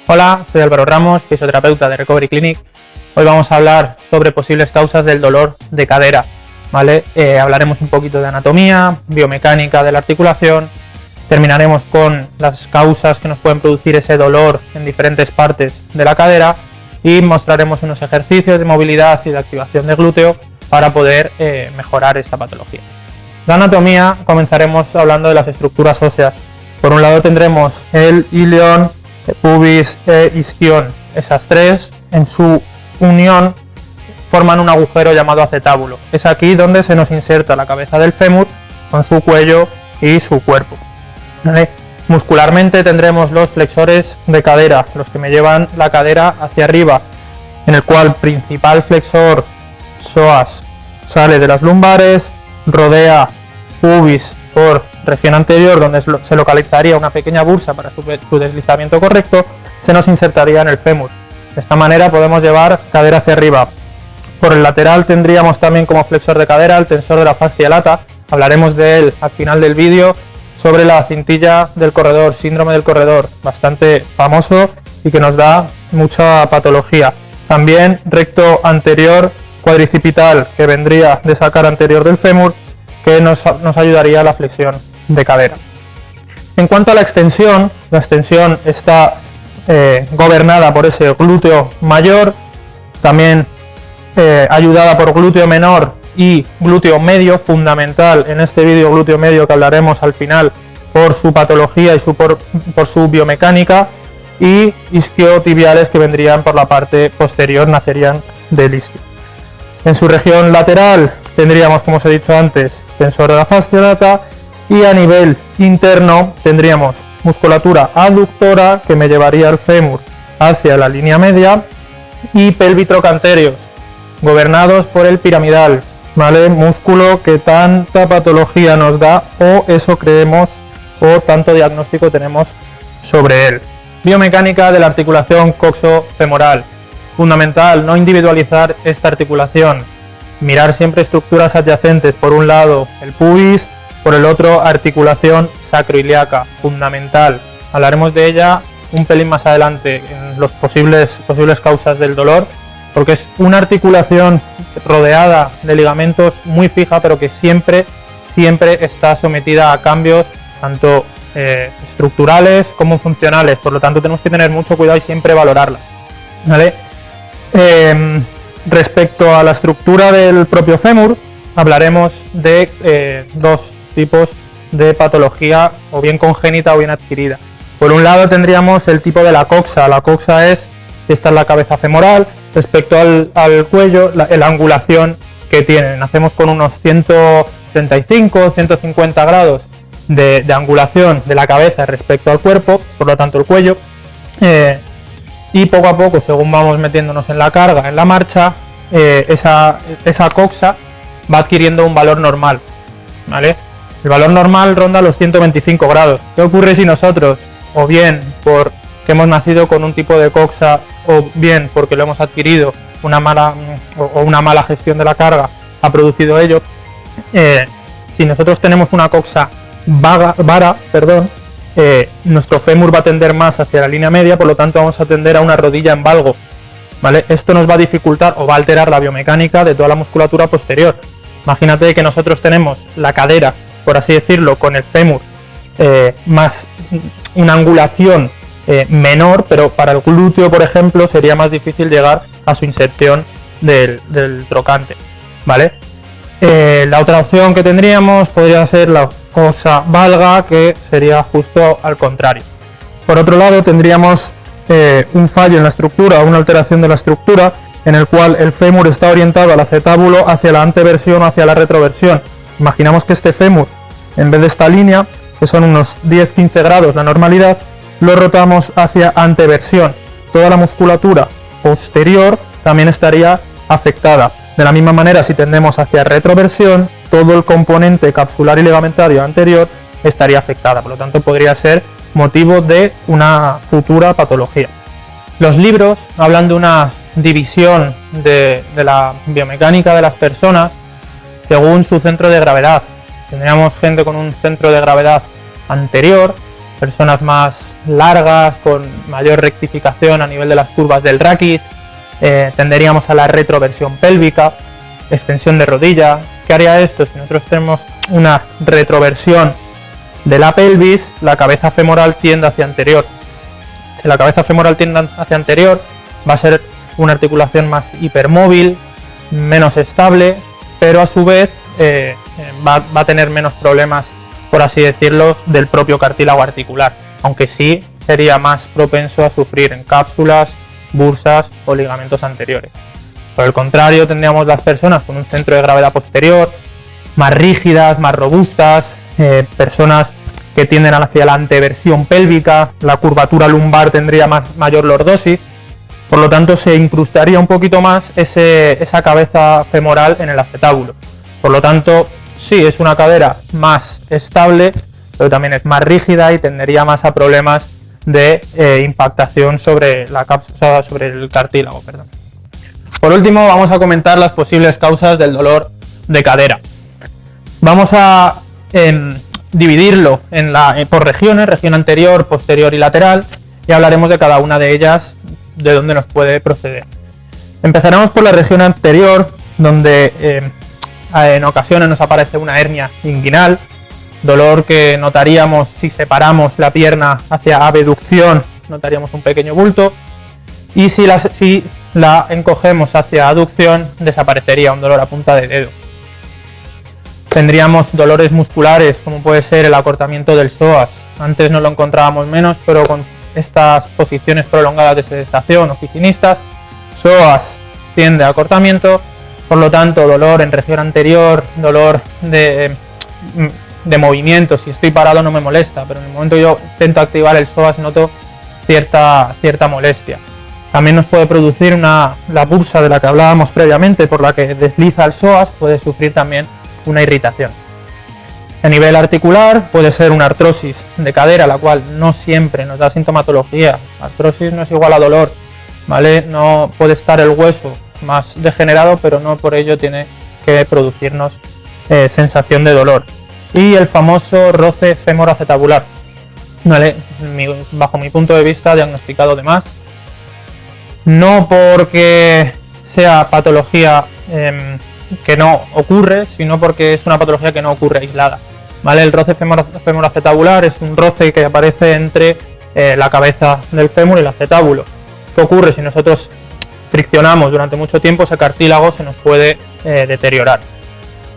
Hola, soy Álvaro Ramos, fisioterapeuta de Recovery Clinic. Hoy vamos a hablar sobre posibles causas del dolor de cadera, ¿vale? Hablaremos un poquito de anatomía, biomecánica de la articulación, terminaremos con las causas que nos pueden producir ese dolor en diferentes partes de la cadera y mostraremos unos ejercicios de movilidad y de activación de glúteo para poder mejorar esta patología. La anatomía, comenzaremos hablando de las estructuras óseas. Por un lado tendremos el ilion, pubis e isquion. Esas tres, en su unión, forman un agujero llamado acetábulo. Es aquí donde se nos inserta la cabeza del fémur con su cuello y su cuerpo. ¿Vale? Muscularmente tendremos los flexores de cadera, los que me llevan la cadera hacia arriba, en el cual el principal flexor, psoas, sale de las lumbares, rodea pubis por región anterior, donde se localizaría una pequeña bursa para su deslizamiento correcto, se nos insertaría en el fémur. De esta manera podemos llevar cadera hacia arriba. Por el lateral tendríamos también como flexor de cadera el tensor de la fascia lata. Hablaremos de él al final del vídeo, sobre la cintilla del corredor, síndrome del corredor, bastante famoso y que nos da mucha patología. También recto anterior cuadricipital, que vendría de esa cara anterior del fémur, que nos ayudaría a la flexión de cadera. En cuanto a la extensión está gobernada por ese glúteo mayor, también ayudada por glúteo menor y glúteo medio, fundamental en este vídeo glúteo medio que hablaremos al final por su patología y por su biomecánica, y isquiotibiales, que vendrían por la parte posterior, nacerían del isquio. En su región lateral tendríamos, como os he dicho antes, tensor de la fascia lata, y a nivel interno tendríamos musculatura aductora, que me llevaría el fémur hacia la línea media, y pelvitrocanterios, gobernados por el piramidal, ¿vale? Músculo que tanta patología nos da, o eso creemos, o tanto diagnóstico tenemos sobre él. Biomecánica de la articulación coxofemoral. Fundamental no individualizar esta articulación, mirar siempre estructuras adyacentes, por un lado el pubis, por el otro articulación sacroiliaca, fundamental. Hablaremos de ella un pelín más adelante en los posibles causas del dolor, porque es una articulación rodeada de ligamentos muy fija, pero que siempre está sometida a cambios tanto estructurales como funcionales. Por lo tanto tenemos que tener mucho cuidado y siempre valorarla, ¿vale? Respecto a la estructura del propio fémur, hablaremos de dos tipos de patología, o bien congénita o bien adquirida. Por un lado tendríamos el tipo de la coxa. La coxa esta es la cabeza femoral. Respecto al cuello, la angulación que tiene. Nacemos con unos 135, 150 grados de angulación de la cabeza respecto al cuerpo, por lo tanto el cuello. Y poco a poco, según vamos metiéndonos en la carga, en la marcha, esa coxa va adquiriendo un valor normal, ¿vale? El valor normal ronda los 125 grados. ¿Qué ocurre si nosotros, o bien porque hemos nacido con un tipo de coxa, o bien porque lo hemos adquirido, una mala gestión de la carga ha producido ello? Si nosotros tenemos una coxa vara, nuestro fémur va a tender más hacia la línea media, por lo tanto vamos a tender a una rodilla en valgo, ¿vale? Esto nos va a dificultar o va a alterar la biomecánica de toda la musculatura posterior. Imagínate que nosotros tenemos la cadera, por así decirlo, con el fémur más una angulación menor, pero para el glúteo, por ejemplo, sería más difícil llegar a su inserción del trocante, ¿vale? La otra opción que tendríamos podría ser la coxa valga, que sería justo al contrario. Por otro lado tendríamos un fallo en la estructura, una alteración de la estructura, en el cual el fémur está orientado al acetábulo hacia la anteversión o hacia la retroversión. Imaginamos que este fémur, en vez de esta línea, que son unos 10-15 grados la normalidad, lo rotamos hacia anteversión. Toda la musculatura posterior también estaría afectada. De la misma manera, si tendemos hacia retroversión, todo el componente capsular y ligamentario anterior estaría afectada. Por lo tanto, podría ser motivo de una futura patología. Los libros hablan de una división de la biomecánica de las personas según su centro de gravedad. Tendríamos gente con un centro de gravedad anterior, personas más largas, con mayor rectificación a nivel de las curvas del raquis, tenderíamos a la retroversión pélvica, extensión de rodilla. ¿Qué haría esto? Si nosotros tenemos una retroversión de la pelvis, la cabeza femoral tiende hacia anterior. Si la cabeza femoral tiende hacia anterior, va a ser una articulación más hipermóvil, menos estable, pero a su vez va a tener menos problemas, por así decirlo, del propio cartílago articular, aunque sí sería más propenso a sufrir en cápsulas, bursas o ligamentos anteriores. Por el contrario, tendríamos las personas con un centro de gravedad posterior, más rígidas, más robustas, personas que tienden hacia la anteversión pélvica, la curvatura lumbar tendría mayor lordosis, por lo tanto se incrustaría un poquito más esa cabeza femoral en el acetábulo. Por lo tanto, sí, es una cadera más estable, pero también es más rígida y tendería más a problemas de impactación sobre la cápsula, sobre el cartílago, perdón. Por último, vamos a comentar las posibles causas del dolor de cadera. Vamos a dividirlo por regiones, región anterior, posterior y lateral, y hablaremos de cada una de ellas, de dónde nos puede proceder. Empezaremos por la región anterior, donde en ocasiones nos aparece una hernia inguinal, dolor que notaríamos si separamos la pierna hacia abducción, notaríamos un pequeño bulto, y si la encogemos hacia aducción, desaparecería un dolor a punta de dedo. Tendríamos dolores musculares, como puede ser el acortamiento del psoas. Antes no lo encontrábamos menos, pero con estas posiciones prolongadas de sedestación oficinistas, psoas tiende a acortamiento, por lo tanto dolor en región anterior, dolor de movimiento. Si estoy parado no me molesta, pero en el momento que yo intento activar el psoas noto cierta molestia. También nos puede producir la bursa de la que hablábamos previamente, por la que desliza el psoas, puede sufrir también una irritación. A nivel articular puede ser una artrosis de cadera, la cual no siempre nos da sintomatología. Artrosis no es igual a dolor, ¿vale? No puede estar el hueso más degenerado, pero no por ello tiene que producirnos sensación de dolor. Y el famoso roce femoroacetabular, ¿vale? Bajo mi punto de vista, diagnosticado de más, no porque sea patología que no ocurre, sino porque es una patología que no ocurre aislada, ¿vale? El roce femoroacetabular es un roce que aparece entre la cabeza del fémur y el acetábulo. ¿Qué ocurre? Si nosotros friccionamos durante mucho tiempo, ese cartílago se nos puede deteriorar.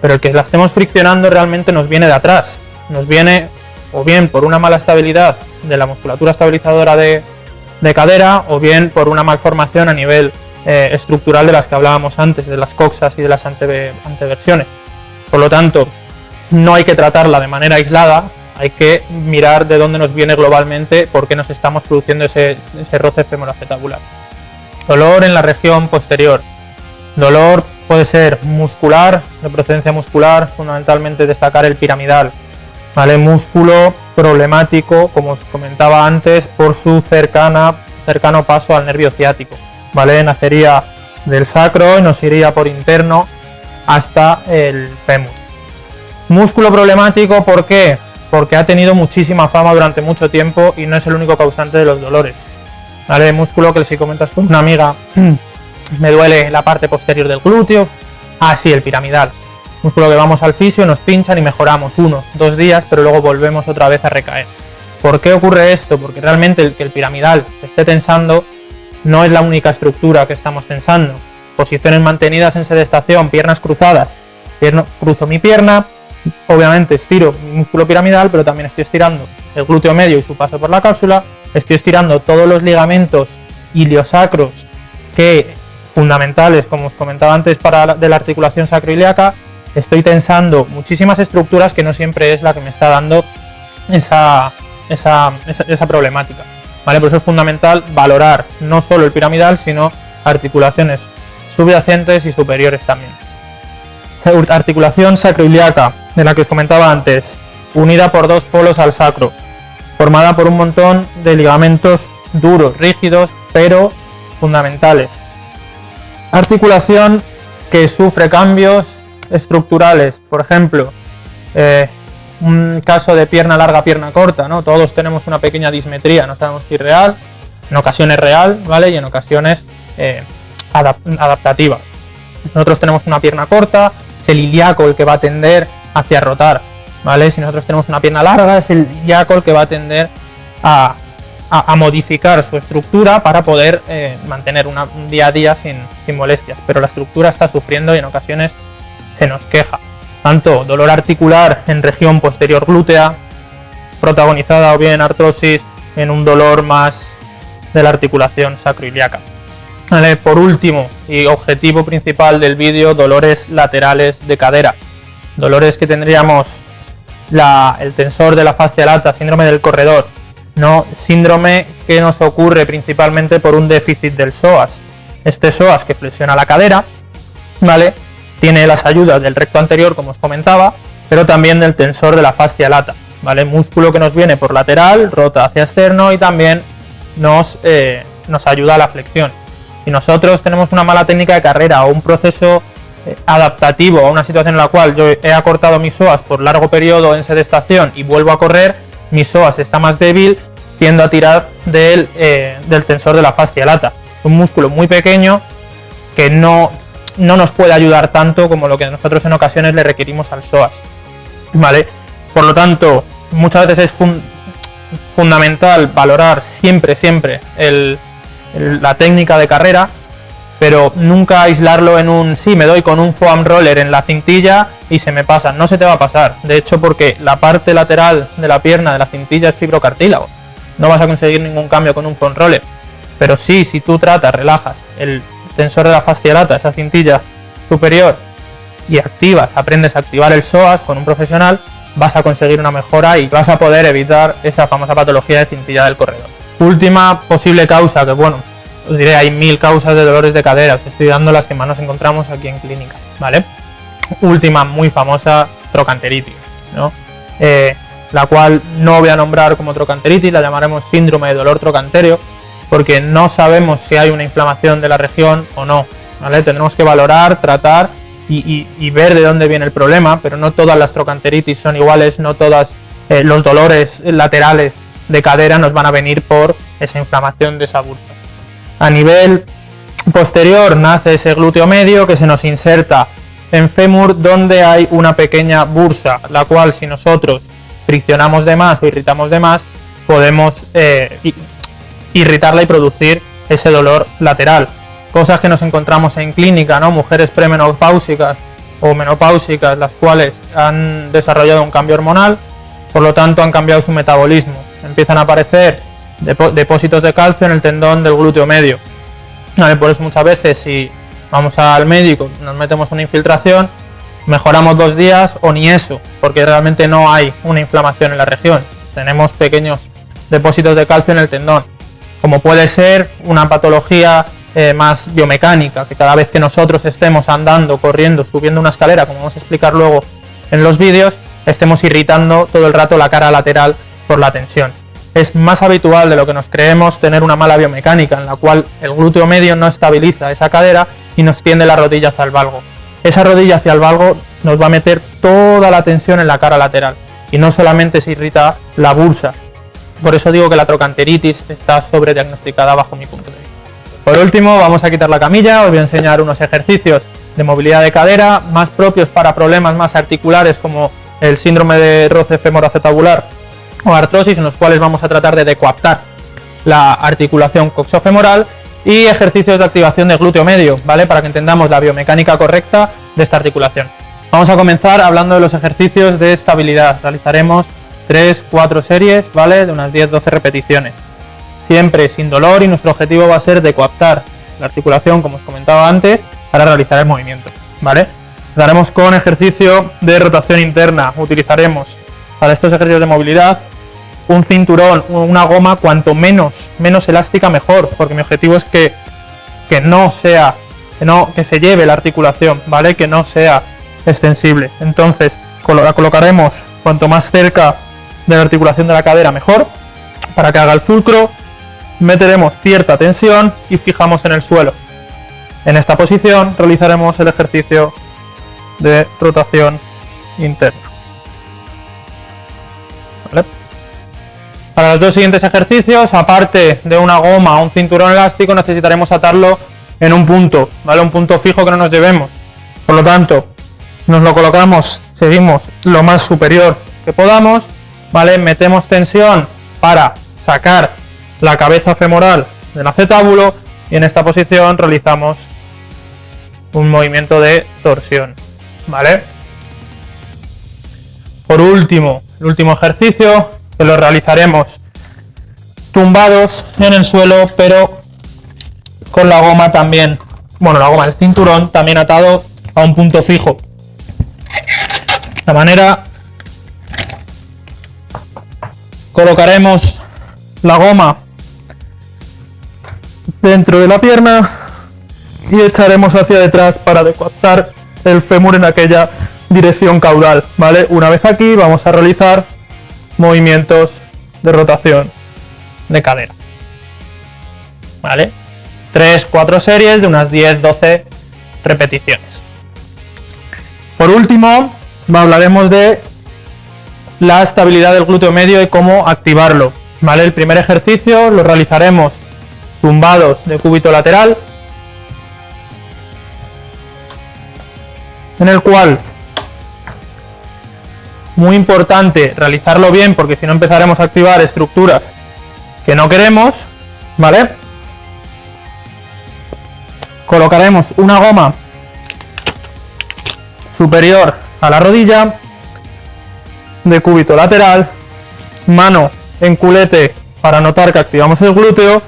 Pero el que la estemos friccionando realmente nos viene de atrás. Nos viene o bien por una mala estabilidad de la musculatura estabilizadora de cadera, o bien por una malformación a nivel estructural de las que hablábamos antes, de las coxas y de las anteversiones. Por lo tanto, no hay que tratarla de manera aislada, hay que mirar de dónde nos viene globalmente, por qué nos estamos produciendo ese roce femoroacetabular. Dolor en la región posterior. Dolor puede ser muscular, de procedencia muscular, fundamentalmente destacar el piramidal, ¿vale? Músculo problemático, como os comentaba antes, por su cercano paso al nervio ciático, ¿vale? Nacería del sacro y nos iría por interno hasta el fémur. Músculo problemático, ¿por qué? Porque ha tenido muchísima fama durante mucho tiempo y no es el único causante de los dolores, ¿vale? Músculo que si comentas con una amiga, me duele la parte posterior del glúteo, sí, el piramidal. Músculo que vamos al fisio, nos pinchan y mejoramos 1 o 2 días, pero luego volvemos otra vez a recaer. ¿Por qué ocurre esto? Porque realmente que el piramidal esté tensando no es la única estructura que estamos tensando. Posiciones mantenidas en sedestación, piernas cruzadas. Cruzo mi pierna, obviamente estiro mi músculo piramidal, pero también estoy estirando el glúteo medio y su paso por la cápsula. Estoy estirando todos los ligamentos iliosacros fundamentales, como os comentaba antes, de la articulación sacroiliaca. Estoy tensando muchísimas estructuras que no siempre es la que me está dando esa problemática, ¿vale? Por eso es fundamental valorar no solo el piramidal, sino articulaciones subyacentes y superiores también. Articulación sacroiliaca, de la que os comentaba antes, unida por 2 polos al sacro, formada por un montón de ligamentos duros, rígidos, pero fundamentales. Articulación que sufre cambios estructurales, por ejemplo, un caso de pierna larga, pierna corta, ¿no? Todos tenemos una pequeña dismetría, no sabemos si es real, en ocasiones real, ¿vale? Y en ocasiones adaptativa. Nosotros tenemos una pierna corta, es el ilíaco el que va a tender hacia rotar, ¿vale? Si nosotros tenemos una pierna larga, es el ilíaco el que va a tender a modificar su estructura para poder mantener un día a día sin molestias, pero la estructura está sufriendo y en ocasiones se nos queja. Tanto dolor articular en región posterior glútea, protagonizada o bien artrosis en un dolor más de la articulación sacroiliaca. Vale, por último y objetivo principal del vídeo, dolores laterales de cadera. Dolores que tendríamos el tensor de la fascia lata, síndrome del corredor, no síndrome que nos ocurre principalmente por un déficit del psoas. Este psoas que flexiona la cadera, ¿vale? Tiene las ayudas del recto anterior, como os comentaba, pero también del tensor de la fascia lata, ¿vale? Músculo que nos viene por lateral, rota hacia externo y también nos ayuda a la flexión. Si nosotros tenemos una mala técnica de carrera o un proceso adaptativo a una situación en la cual yo he acortado mis psoas por largo periodo en sedestación y vuelvo a correr, mi psoas está más débil, tiendo a tirar del tensor de la fascia lata. Es un músculo muy pequeño que no nos puede ayudar tanto como lo que nosotros en ocasiones le requerimos al psoas, ¿vale? Por lo tanto, muchas veces es fundamental valorar siempre la técnica de carrera, pero nunca aislarlo en un sí, me doy con un foam roller en la cintilla y se me pasa. No se te va a pasar, de hecho, porque la parte lateral de la pierna de la cintilla es fibrocartílago. No vas a conseguir ningún cambio con un foam roller, pero sí, si tú relajas el tensor de la fascia lata, esa cintilla superior, y aprendes a activar el psoas con un profesional, vas a conseguir una mejora y vas a poder evitar esa famosa patología de cintilla del corredor. Última posible causa, que bueno, os diré, hay 1000 causas de dolores de cadera, os estoy dando las que más nos encontramos aquí en clínica, ¿vale? Última, muy famosa, trocanteritis, ¿no? La cual no voy a nombrar como trocanteritis, la llamaremos síndrome de dolor trocantéreo, porque no sabemos si hay una inflamación de la región o no, ¿vale? Tendremos que valorar, tratar y ver de dónde viene el problema, pero no todas las trocanteritis son iguales, no todos los dolores laterales de cadera nos van a venir por esa inflamación de esa bursa. A nivel posterior nace ese glúteo medio que se nos inserta en fémur, donde hay una pequeña bursa, la cual si nosotros friccionamos de más o irritamos de más, podemos irritarla y producir ese dolor lateral. Cosas que nos encontramos en clínica, ¿no? Mujeres premenopáusicas o menopáusicas, las cuales han desarrollado un cambio hormonal, por lo tanto han cambiado su metabolismo. Empiezan a aparecer depósitos de calcio en el tendón del glúteo medio. Vale, por eso muchas veces si vamos al médico, nos metemos una infiltración, mejoramos 2 días o ni eso, porque realmente no hay una inflamación en la región. Tenemos pequeños depósitos de calcio en el tendón, como puede ser una patología más biomecánica, que cada vez que nosotros estemos andando, corriendo, subiendo una escalera, como vamos a explicar luego en los vídeos, estemos irritando todo el rato la cara lateral por la tensión. Es más habitual de lo que nos creemos tener una mala biomecánica en la cual el glúteo medio no estabiliza esa cadera y nos tiende la rodilla hacia el valgo. Esa rodilla hacia el valgo nos va a meter toda la tensión en la cara lateral y no solamente se irrita la bursa. Por eso digo que la trocanteritis está sobrediagnosticada bajo mi punto de vista. Por último, vamos a quitar la camilla, os voy a enseñar unos ejercicios de movilidad de cadera más propios para problemas más articulares como el síndrome de roce femoroacetabular o artrosis, en los cuales vamos a tratar de decoaptar la articulación coxofemoral, y ejercicios de activación del glúteo medio, ¿vale? Para que entendamos la biomecánica correcta de esta articulación. Vamos a comenzar hablando de los ejercicios de estabilidad. Realizaremos 3-4 series, ¿vale? De unas 10-12 repeticiones. Siempre sin dolor, y nuestro objetivo va a ser decoaptar la articulación, como os comentaba antes, para realizar el movimiento, ¿vale? Daremos con ejercicio de rotación interna. Utilizaremos para estos ejercicios de movilidad un cinturón, una goma cuanto menos elástica mejor, porque mi objetivo es que se lleve la articulación, ¿vale? Que no sea extensible. Entonces la colocaremos cuanto más cerca de la articulación de la cadera mejor, para que haga el fulcro. Meteremos cierta tensión y fijamos en el suelo. En esta posición realizaremos el ejercicio de rotación interna. ¿vale? Para los dos siguientes ejercicios, aparte de una goma o un cinturón elástico, necesitaremos atarlo en un punto, ¿vale? Un punto fijo que no nos llevemos. Por lo tanto, nos lo colocamos, seguimos lo más superior que podamos, ¿vale? Metemos tensión para sacar la cabeza femoral del acetábulo y en esta posición realizamos un movimiento de torsión, ¿vale? Por último, el último ejercicio que lo realizaremos tumbados en el suelo, pero con la goma también, bueno, la goma del cinturón también atado a un punto fijo. De esta manera colocaremos la goma dentro de la pierna y echaremos hacia detrás para adecuar el fémur en aquella dirección caudal, ¿vale? Una vez aquí vamos a realizar movimientos de rotación de cadera, ¿vale? 3-4 series de unas 10-12 repeticiones. Por último, hablaremos de la estabilidad del glúteo medio y cómo activarlo, ¿vale? El primer ejercicio lo realizaremos tumbados de cúbito lateral, en el cual, muy importante realizarlo bien porque si no empezaremos a activar estructuras que no queremos, ¿vale? Colocaremos una goma superior a la rodilla, de cúbito lateral, mano en culete para notar que activamos el glúteo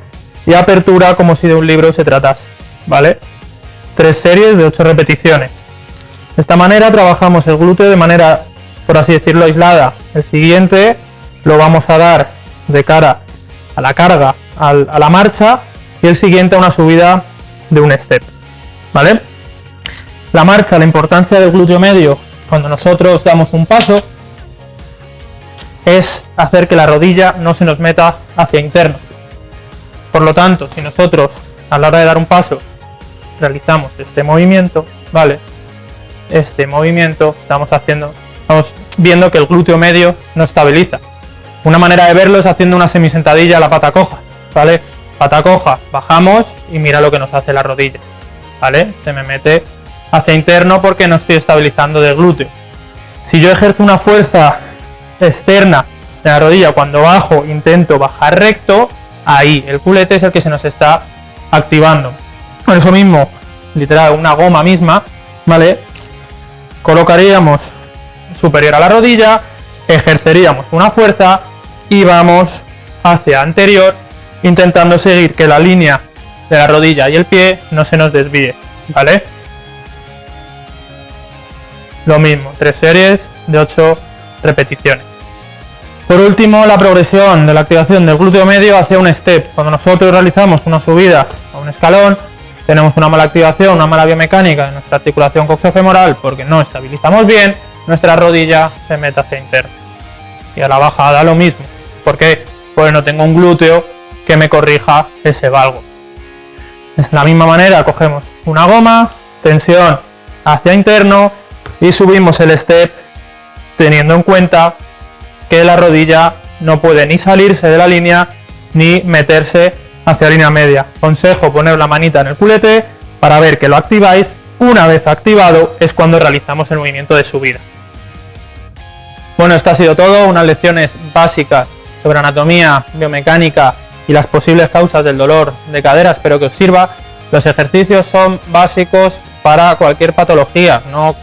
y apertura como si de un libro se tratase, ¿vale? 3 series de 8 repeticiones. De esta manera trabajamos el glúteo de manera, por así decirlo, aislada. El siguiente lo vamos a dar de cara a la carga, a la marcha, y el siguiente a una subida de un step, ¿vale? La marcha, la importancia del glúteo medio cuando nosotros damos un paso es hacer que la rodilla no se nos meta hacia interno. Por lo tanto, si nosotros a la hora de dar un paso realizamos este movimiento, ¿vale? Este movimiento estamos viendo que el glúteo medio no estabiliza. Una manera de verlo es haciendo una semisentadilla a la pata coja, ¿vale? Pata coja, bajamos y mira lo que nos hace la rodilla, ¿vale? Se me mete hacia interno porque no estoy estabilizando del glúteo. Si yo ejerzo una fuerza externa de la rodilla cuando bajo, intento bajar recto, ahí el culete es el que se nos está activando. Por eso mismo, literal, una goma misma, ¿vale? Colocaríamos superior a la rodilla, ejerceríamos una fuerza y vamos hacia anterior, intentando seguir que la línea de la rodilla y el pie no se nos desvíe, ¿vale? Lo mismo, 3 series de 8 repeticiones. Por último, la progresión de la activación del glúteo medio hacia un step. Cuando nosotros realizamos una subida a un escalón, tenemos una mala activación, una mala biomecánica de nuestra articulación coxofemoral porque no estabilizamos bien, nuestra rodilla se mete hacia interno. Y a la bajada lo mismo. ¿Por qué? Pues no tengo un glúteo que me corrija ese valgo. De la misma manera cogemos una goma, tensión hacia interno y subimos el step teniendo en cuenta que la rodilla no puede ni salirse de la línea ni meterse hacia la línea media. Consejo poner la manita en el culete para ver que lo activáis. Una vez activado es cuando realizamos el movimiento de subida. Bueno, esto ha sido todo, unas lecciones básicas sobre anatomía, biomecánica y las posibles causas del dolor de cadera. Espero que os sirva. Los ejercicios son básicos para cualquier patología, no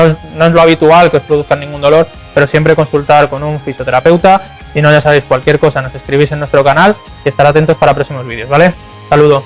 es lo habitual que os produzcan ningún dolor, pero siempre consultar con un fisioterapeuta. Y no, ya sabéis, cualquier cosa nos escribís en nuestro canal y estar atentos para próximos vídeos, ¿vale? Saludos.